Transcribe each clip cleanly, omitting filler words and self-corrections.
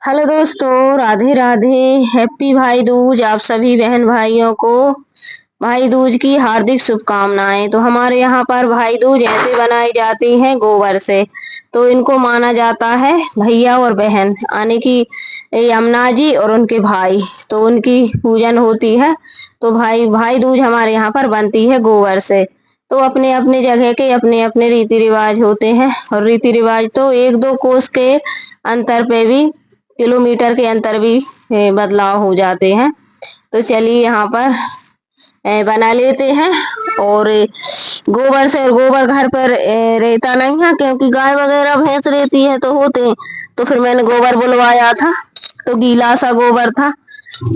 Hello दोस्तों, Radhe Radhe. Happy भाई दूज आप सभी बहन भाइयों को। भाई दूज की हार्दिक शुभकामनाएं। तो हमारे यहाँ पर भाई दूज ऐसे बनाई जाती है गोबर से। तो इनको माना जाता है भैया और बहन यानी कि यमुना जी और उनके भाई। तो उनकी पूजन होती है। तो भाई भाई दूज हमारे यहाँ पर बनती है गोबर से। तो अपने अपने जगह के अपने अपने रीति रिवाज होते हैं, और रीति रिवाज तो एक दो कोस के अंतर पे भी, किलोमीटर के अंतर भी बदलाव हो जाते हैं। तो चलिए यहाँ पर बना लेते हैं। और गोबर से, और गोबर घर पर रहता नहीं है क्योंकि गाय वगैरह भैंस रहती है तो होते हैं। तो फिर मैंने गोबर बुलवाया था, तो गीला सा गोबर था।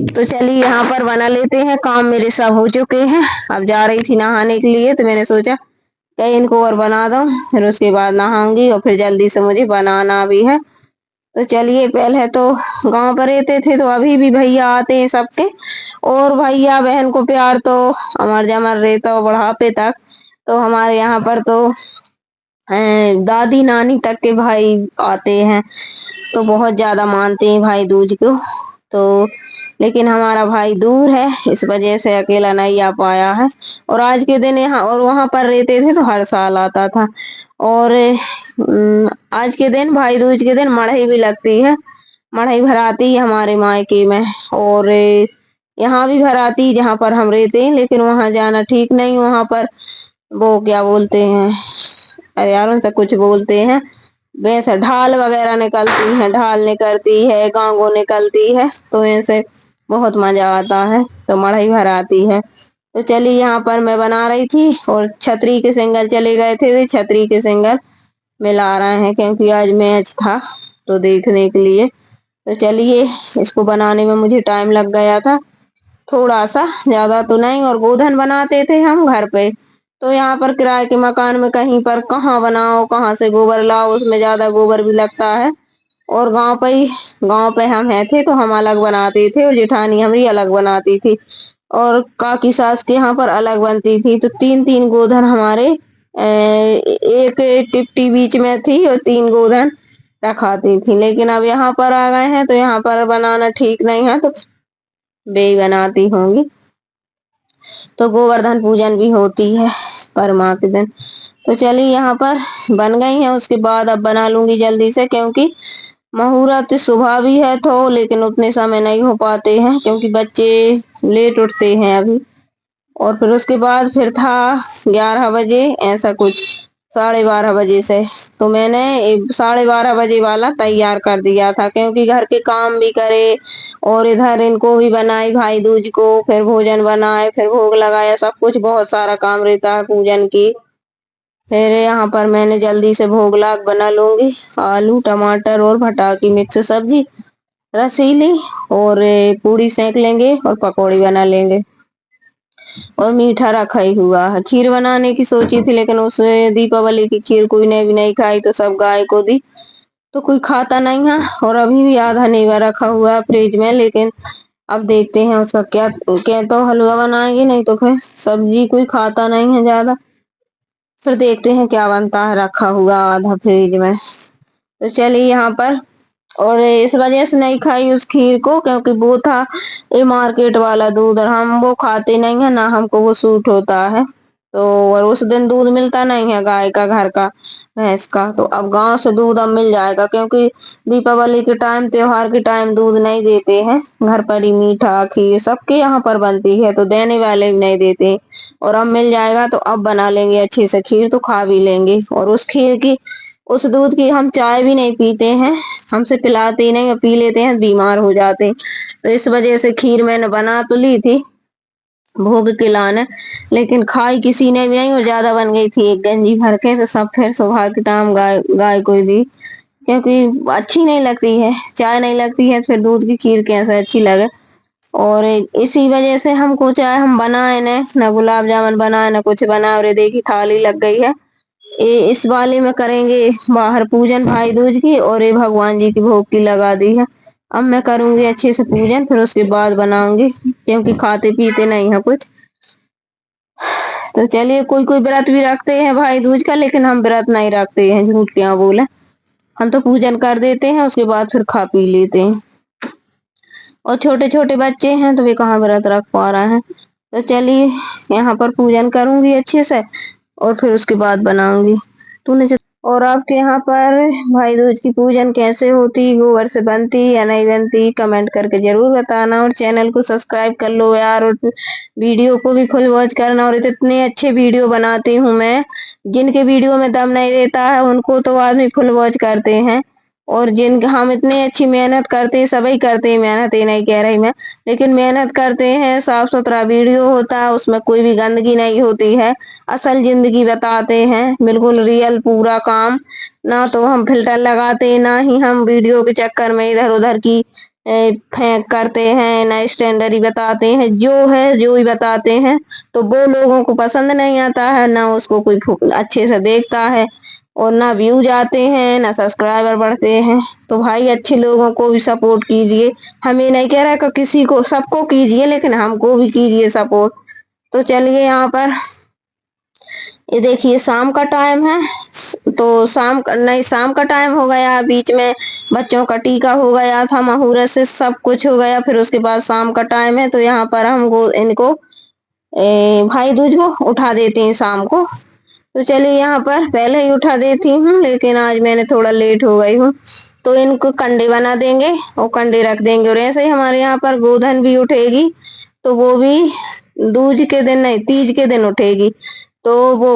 तो चलिए यहाँ पर बना लेते हैं। काम मेरे सब हो चुके हैं। अब जा रही थी नहाने के लिए, तो मैंने सोचा क्या इनको और बना दूं, फिर उसके बाद नहाऊंगी और फिर जल्दी से मुझे बनाना भी है। तो चलिए, पहले तो गांव पर रहते थे तो अभी भी भैया आते हैं सबके, और भैया बहन को प्यार तो अमर जमर रहता हो बुढ़ापे तक। तो हमारे यहाँ पर तो दादी नानी तक के भाई आते हैं, तो बहुत ज्यादा मानते हैं भाई दूज को। तो लेकिन हमारा भाई दूर है, इस वजह से अकेला नहीं आ पाया है। और आज के दिन यहाँ और वहां पर रहते थे तो हर साल आता था। और आज के दिन भाई दूज के दिन मड़ई भी लगती है। मड़ई भराती है हमारे मायके में, और यहाँ भी भराती जहाँ पर हम रहते हैं, लेकिन वहां जाना ठीक नहीं। वहां पर वो क्या बोलते हैं, अरे यार उनसे कुछ बोलते हैं, वैसे ढाल वगैरह निकलती है, ढाल निकलती है, गांगो निकलती है, तो ऐसे बहुत मजा आता है। तो मड़ई भराती है। तो चलिए यहाँ पर मैं बना रही थी, और छतरी के सिंगल चले गए थे, तो छतरी के सिंगल मिला रहे हैं क्योंकि आज मैच था तो देखने के लिए। तो चलिए, इसको बनाने में मुझे टाइम लग गया था थोड़ा सा, ज्यादा तो नहीं। और गोधन बनाते थे हम घर पे, तो यहाँ पर किराए के मकान में कहीं पर कहाँ बनाओ, कहाँ से गोबर लाओ, उसमें ज्यादा गोबर भी लगता है। और गांव पे हम है थे तो हम अलग बनाते थे, और जेठानी हमारी अलग बनाती थी, और काकी सास के यहाँ पर अलग बनती थी। तो तीन तीन गोधन हमारे एक टिप्टी बीच में थी, और तीन गोधन रखाती थी। लेकिन अब यहाँ पर आ गए हैं तो यहाँ पर बनाना ठीक नहीं है, तो बे बनाती होंगी। तो गोवर्धन पूजन भी होती है परमा के दिन। तो चलिए यहाँ पर बन गई है, उसके बाद अब बना लूंगी जल्दी से, क्योंकि मुहूर्त सुबह भी है तो, लेकिन उतने समय नहीं हो पाते हैं क्योंकि बच्चे लेट उठते हैं अभी। और फिर उसके बाद फिर था 11 बजे ऐसा कुछ, 12:30 बजे से। तो मैंने 12:30 बजे वाला तैयार कर दिया था क्योंकि घर के काम भी करे, और इधर इनको भी बनाई भाई दूज को, फिर भोजन बनाए, फिर भोग लगाया, सब कुछ बहुत सारा काम रहता है पूजन की। फिर यहाँ पर मैंने जल्दी से भोग लाग बना लूंगी। आलू टमाटर और भटा की मिक्स सब्जी रसीली, और पूड़ी सेक लेंगे और पकौड़ी बना लेंगे। और मीठा रखा ही हुआ है। खीर बनाने की सोची थी, लेकिन उसमें दीपावली की खीर कोई ने भी नहीं खाई, तो सब गाय को दी, तो कोई खाता नहीं है। और अभी भी आधा नेवा रखा हुआ है फ्रिज में, लेकिन अब देखते हैं उसका क्या क्या, तो हलवा बनाएंगे, नहीं तो फिर सब्जी कोई खाता नहीं है ज्यादा। फिर देखते हैं क्या बनता है, रखा हुआ आधा फ्रिज में। तो चलिए यहाँ पर, और इस वजह से नहीं खाई उस खीर को क्योंकि वो था ये मार्केट वाला दूध, और हम वो खाते नहीं है ना, हमको वो सूट होता है। तो और उस दिन दूध मिलता नहीं है गाय का, घर का, भैंस का। तो अब गांव से दूध अब मिल जाएगा क्योंकि दीपावली के टाइम, त्योहार के टाइम दूध नहीं देते हैं। घर पर ही मीठा खीर सबके यहाँ पर बनती है, तो देने वाले भी नहीं देते। और अब मिल जाएगा तो अब बना लेंगे अच्छे से खीर, तो खा भी लेंगे। और उस खीर की, उस दूध की हम चाय भी नहीं पीते हैं, हमसे पिलाते ही नहीं, और पी लेते हैं बीमार हो जाते हैं। तो इस वजह से खीर मैंने बना तो ली थी भोग के लाने, लेकिन खाई किसी ने भी नहीं, और ज्यादा बन गई थी एक गंजी भर के, तो सब फिर सुबह के टाइम गाय गाय को ही दी क्योंकि अच्छी नहीं लगती है, चाय नहीं लगती है, फिर दूध की खीर कैसे अच्छी लगे। और इसी वजह से हमको चाहे हम बनाए न गुलाब जामुन बनाए न कुछ बनाए, और ये देखी थाली लग गई है। इस वाले में करेंगे बाहर पूजन भाई दूज की, और ये भगवान जी की भोग की लगा दी है। अब मैं करूंगी अच्छे से पूजन, फिर उसके बाद बनाऊंगी क्योंकि खाते पीते नहीं है कुछ। तो चलिए, कोई कोई व्रत भी रखते हैं भाई दूज का, लेकिन हम व्रत नहीं रखते हैं, झूठ क्या बोले। हम तो पूजन कर देते हैं, उसके बाद फिर खा पी लेते हैं। और छोटे छोटे बच्चे हैं तो वे कहाँ व्रत रख पा रहे हैं। तो चलिए यहाँ पर पूजन करूंगी अच्छे से और फिर उसके बाद बनाऊंगी। और आपके यहाँ पर भाई दूज की पूजन कैसे होती, गोबर से बनती या नहीं बनती, कमेंट करके जरूर बताना। और चैनल को सब्सक्राइब कर लो यार, और वीडियो को भी फुल वॉच करना। और इतने अच्छे वीडियो बनाती हूँ मैं, जिनके वीडियो में दम नहीं देता है उनको तो आदमी फुल वॉच करते हैं। और जिन हम इतनी अच्छी मेहनत करते हैं, सभी करते हैं मेहनत, ये नहीं कह रही मैं, लेकिन मेहनत करते हैं, साफ सुथरा वीडियो होता है, उसमें कोई भी गंदगी नहीं होती है, असल जिंदगी बताते हैं, बिल्कुल रियल पूरा काम। ना तो हम फिल्टर लगाते, ना ही हम वीडियो के चक्कर में इधर उधर की फेंक करते हैं, ना स्टैंडर्ड ही बताते हैं, जो है जो ही बताते हैं। तो वो लोगों को पसंद नहीं आता है, ना उसको कोई अच्छे से देखता है, और ना व्यूज आते हैं, ना सब्सक्राइबर बढ़ते हैं। तो भाई अच्छे लोगों को भी सपोर्ट कीजिए, हम ये नहीं कह रहे कि किसी को, सबको कीजिए, लेकिन हमको भी कीजिए सपोर्ट। तो चलिए यहाँ पर ये देखिए शाम का टाइम है, तो नहीं, शाम का टाइम हो गया, बीच में बच्चों का टीका हो गया था, मुहूर्त से सब कुछ हो गया, फिर उसके बाद शाम का टाइम है, तो यहाँ पर हमको इनको भाई दूज को उठा देते हैं शाम को। तो चलिए यहाँ पर पहले ही उठा देती हूँ, लेकिन आज मैंने थोड़ा लेट हो गई हूँ। तो इनको कंडे बना देंगे और कंडे रख देंगे। और ऐसे ही हमारे यहाँ पर गोधन भी उठेगी, तो वो भी दूज के दिन नहीं, तीज के दिन उठेगी। तो वो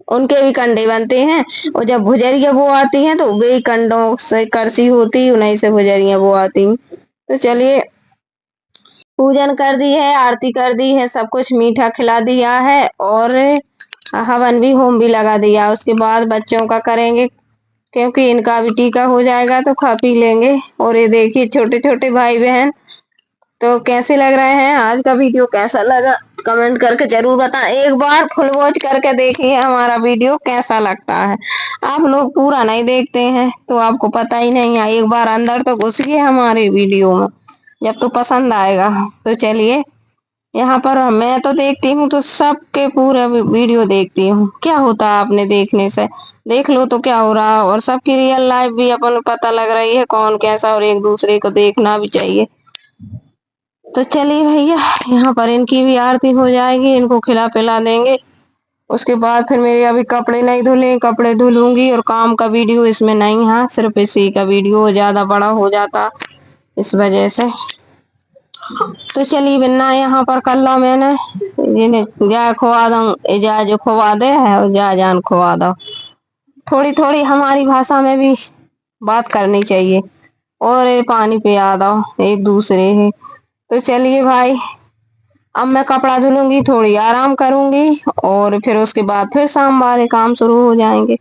उनके भी कंडे बनते हैं। और जब भुजरिया वो आती हैं तो वे कंडों से करसी होती, उन्हीं से भुजरिया वो आती। तो चलिए पूजन कर दी है, आरती कर दी है, सब कुछ मीठा खिला दिया है, और हवन भी, होम भी लगा दिया। उसके बाद बच्चों का करेंगे, क्योंकि इनका भी टीका हो जाएगा तो खा पी लेंगे। और ये देखिए छोटे छोटे भाई बहन, तो कैसे लग रहे हैं, आज का वीडियो कैसा लगा कमेंट करके जरूर बताएं। एक बार फुल वॉच करके देखिए हमारा वीडियो कैसा लगता है। आप लोग पूरा नहीं देखते हैं तो आपको पता ही नहीं है, एक बार अंदर तो घुसिए हमारे वीडियो में, जब तो पसंद आएगा। तो चलिए यहाँ पर मैं तो देखती हूँ, तो सबके पूरा वीडियो देखती हूँ, क्या होता है आपने देखने से, देख लो तो क्या हो रहा है। और सबकी रियल लाइफ भी अपन पता लग रही है कौन कैसा, और एक दूसरे को देखना भी चाहिए। तो चलिए भैया यहाँ पर इनकी भी आरती हो जाएगी, इनको खिला पिला देंगे। उसके बाद फिर मेरे अभी कपड़े नहीं धुले, कपड़े धुलूंगी। और काम का वीडियो इसमें नहीं है, सिर्फ इसी का वीडियो ज्यादा बड़ा हो जाता इस वजह से। तो चलिए बिन्ना यहाँ पर कर लो मैंने, जिन्हें जा खुआ दो, जा जो खुआ दे है और जा जान खुआ दो। थोड़ी थोड़ी हमारी भाषा में भी बात करनी चाहिए, और ये पानी पिया दो एक दूसरे है। तो चलिए भाई अब मैं कपड़ा धुलूंगी, थोड़ी आराम करूंगी, और फिर उसके बाद फिर शाम वाले काम शुरू हो जाएंगे।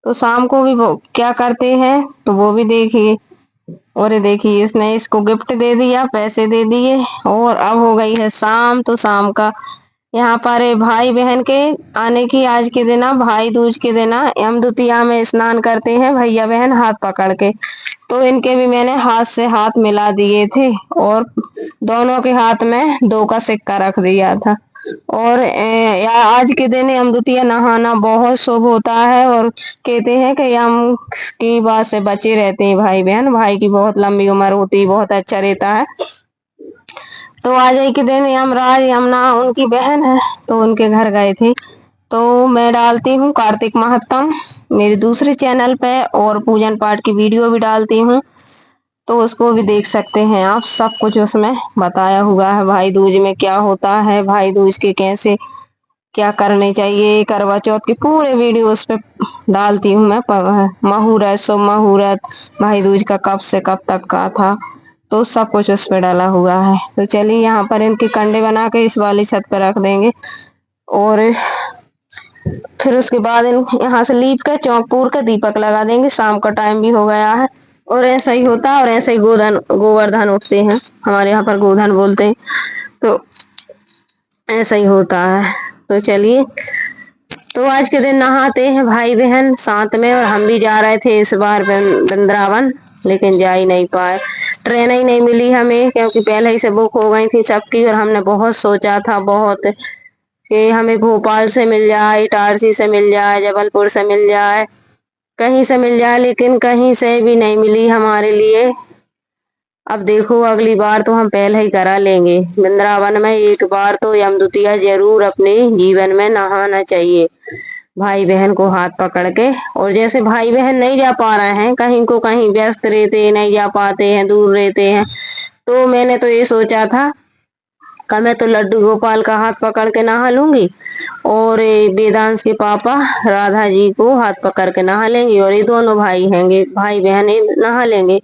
तो शाम को भी वो क्या करते हैं तो वो भी देखिए। और ये देखिए इसने इसको गिफ्ट दे दिया, पैसे दे दिए, और अब हो गई है शाम। तो शाम का यहाँ पर भाई बहन के आने की, आज के दिन भाई दूज के दिन यम द्वितीया में स्नान करते हैं भैया बहन हाथ पकड़ के। तो इनके भी मैंने हाथ से हाथ मिला दिए थे, और दोनों के हाथ में 2 का सिक्का रख दिया था। और आज के दिन यम द्वितीया नहाना बहुत शुभ होता है, और कहते हैं कि यम की बात से बचे रहते हैं भाई बहन, भाई की बहुत लंबी उम्र होती है, बहुत अच्छा रहता है। तो आज ही के दिन यमराज यमुना उनकी बहन है, तो उनके घर गए थे। तो मैं डालती हूँ कार्तिक महत्तम मेरे दूसरे चैनल पे, और पूजन पाठ की वीडियो भी डालती हूँ, तो उसको भी देख सकते हैं आप। सब कुछ उसमें बताया हुआ है, भाई दूज में क्या होता है, भाई दूज के कैसे क्या करने चाहिए, करवा चौथ की पूरे वीडियो उस पे डालती हूँ मैं। मुहूर्त, शुभ मुहूर्त, भाई दूज का कब से कब तक का था, तो सब कुछ उस पे डाला हुआ है। तो चलिए यहाँ पर इनके कंडे बना के इस वाली छत पर रख देंगे, और फिर उसके बाद यहाँ से लीप के चौंकपुर के दीपक लगा देंगे। शाम का टाइम भी हो गया है, और ऐसा ही होता है। और ऐसे ही गोवर्धन उठते हैं, हमारे यहाँ पर गोधन बोलते हैं, तो ऐसा ही होता है। तो चलिए, तो आज के दिन नहाते हैं भाई बहन साथ में, और हम भी जा रहे थे इस बार वृंदावन, लेकिन जा ही नहीं पाए, ट्रेन ही नहीं मिली हमें, क्योंकि पहले ही से बुक हो गई थी सबकी। और हमने बहुत सोचा था, बहुत, कि हमें भोपाल से मिल जाए, इटारसी से मिल जाए, जबलपुर से मिल जाए, कहीं से मिल जाए, लेकिन कहीं से भी नहीं मिली हमारे लिए। अब देखो अगली बार तो हम पहले ही करा लेंगे। वृंदावन में एक बार तो यमद्वितीया जरूर अपने जीवन में नहाना चाहिए, भाई बहन को हाथ पकड़ के। और जैसे भाई बहन नहीं जा पा रहे हैं, कहीं को कहीं व्यस्त रहते हैं, नहीं जा पाते हैं, दूर रहते हैं, तो मैंने तो ये सोचा था कि मैं तो लड्डू गोपाल का हाथ पकड़ के नहा लूंगी और ये वेदांश के पापा राधा जी को हाथ पकड़ के नहा लेंगे और ये दोनों भाई हैंगे, भाई बहन ये नहा लेंगे।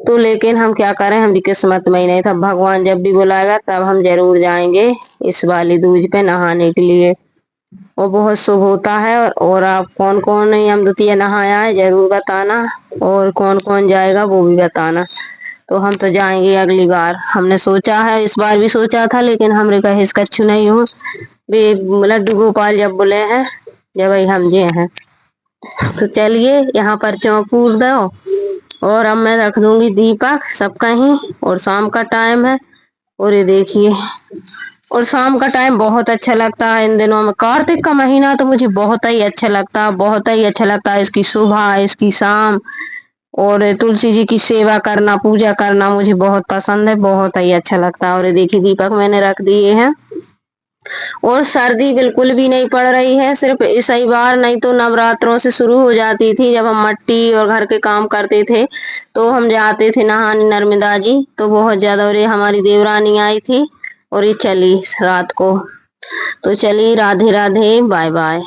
तो लेकिन हम क्या करें, हमारी किस्मत में ही नहीं था। भगवान जब भी बुलाएगा तब हम जरूर जाएंगे इस वाली दूज पे नहाने के लिए। वो बहुत शुभ होता है। और आप कौन कौन यमद्वितीया नहाया है जरूर बताना, और कौन कौन जाएगा वो भी बताना। तो हम तो जाएंगे अगली बार, हमने सोचा है, इस बार भी सोचा था, लेकिन हमरे का हिचकच्छु नहीं हो। वे लड्डू गोपाल जब बोले हैं, जब वही हम जे हैं। तो चलिए यहाँ पर चौंकूर दो, और अब मैं रख दूंगी दीपक सब कहीं। और शाम का टाइम है, और ये देखिए, और शाम का टाइम बहुत अच्छा लगता है इन दिनों में। कार्तिक का महीना तो मुझे बहुत ही अच्छा लगता है, बहुत ही अच्छा लगता है। इसकी सुबह, इसकी शाम, और तुलसी जी की सेवा करना, पूजा करना मुझे बहुत पसंद है, बहुत ही अच्छा लगता है। और ये देखिए दीपक मैंने रख दिए हैं। और सर्दी बिल्कुल भी नहीं पड़ रही है, सिर्फ इस ही बार, नहीं तो नवरात्रों से शुरू हो जाती थी। जब हम मट्टी और घर के काम करते थे तो हम जाते थे नहाने नर्मदा जी, तो बहुत ज्यादा। और ये हमारी देवरानी आई थी और ये चली रात को। तो चलिए, राधे राधे, बाय बाय।